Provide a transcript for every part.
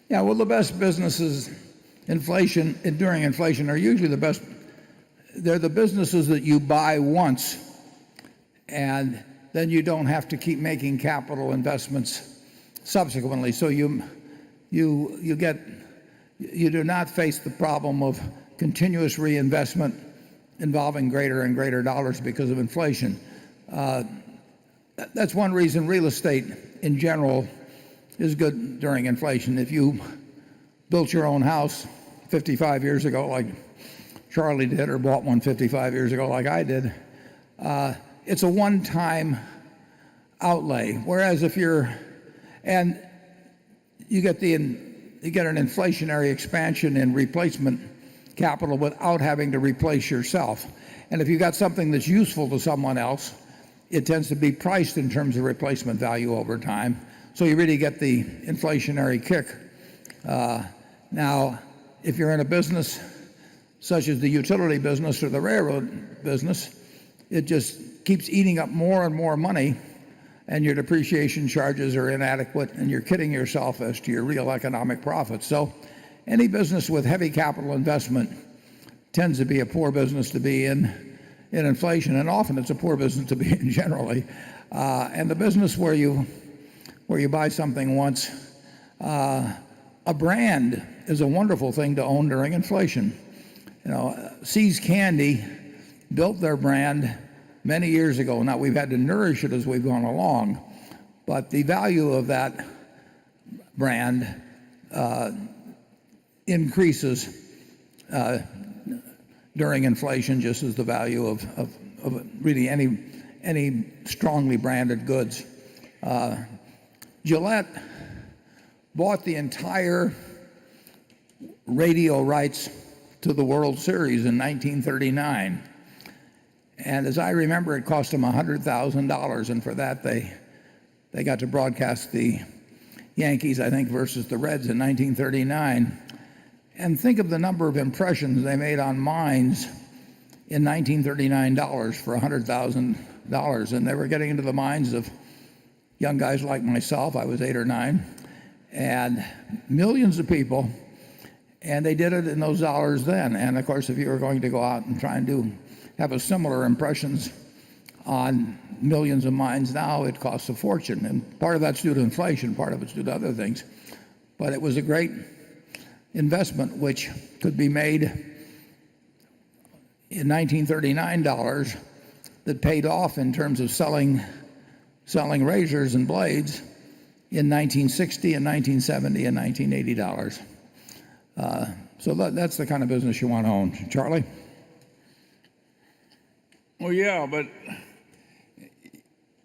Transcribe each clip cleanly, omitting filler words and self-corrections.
Yeah, well, the best businesses during inflation are usually the best. They're the businesses that you buy once, and then you don't have to keep making capital investments subsequently. So you do not face the problem of continuous reinvestment involving greater and greater dollars because of inflation. That's one reason real estate in general is good during inflation. If you built your own house 55 years ago like Charlie did, or bought one 55 years ago like I did, it's a one-time outlay. Whereas if you get an inflationary expansion in replacement capital without having to replace yourself. And if you got something that's useful to someone else, it tends to be priced in terms of replacement value over time. So you really get the inflationary kick. Now, if you're in a business such as the utility business or the railroad business, it just keeps eating up more and more money, and your depreciation charges are inadequate, and you're kidding yourself as to your real economic profits. So any business with heavy capital investment tends to be a poor business to be in inflation, and often it's a poor business to be in generally. And the business where you buy something once, a brand is a wonderful thing to own during inflation. See's Candy built their brand many years ago. Now we've had to nourish it as we've gone along, but the value of that brand increases during inflation, just as the value of really any strongly branded goods. Gillette bought the entire radio rights to the World Series in 1939. And as I remember, it cost them $100,000, and for that they got to broadcast the Yankees, I think, versus the Reds in 1939. And think of the number of impressions they made on minds in 1939 for $100,000, and they were getting into the minds of young guys like myself. I was 8 or 9, and millions of people, and they did it in those dollars then. And of course, if you were going to go out and try and have a similar impressions on millions of minds now, it costs a fortune. And part of that's due to inflation, part of it's due to other things. But it was a great investment which could be made in 1939 that paid off in terms of selling razors and blades in 1960 and 1970 and 1980 dollars. So that's the kind of business you want to own. Charlie? Well, yeah, but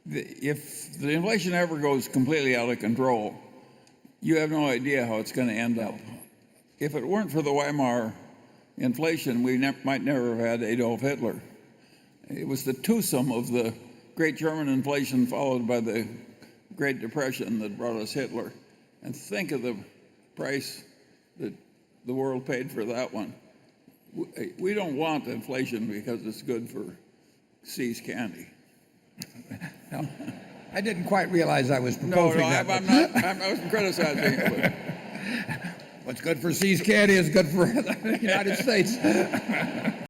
if the inflation ever goes completely out of control, you have no idea how it's going to end up. If it weren't for the Weimar inflation, we might never have had Adolf Hitler. It was the twosome of the Great German inflation followed by the Great Depression that brought us Hitler. And think of the price that the world paid for that one. We don't want inflation because it's good for See's Candy. No, I didn't quite realize I was proposing that. I wasn't criticizing it. What's good for See's Candy is good for the United States.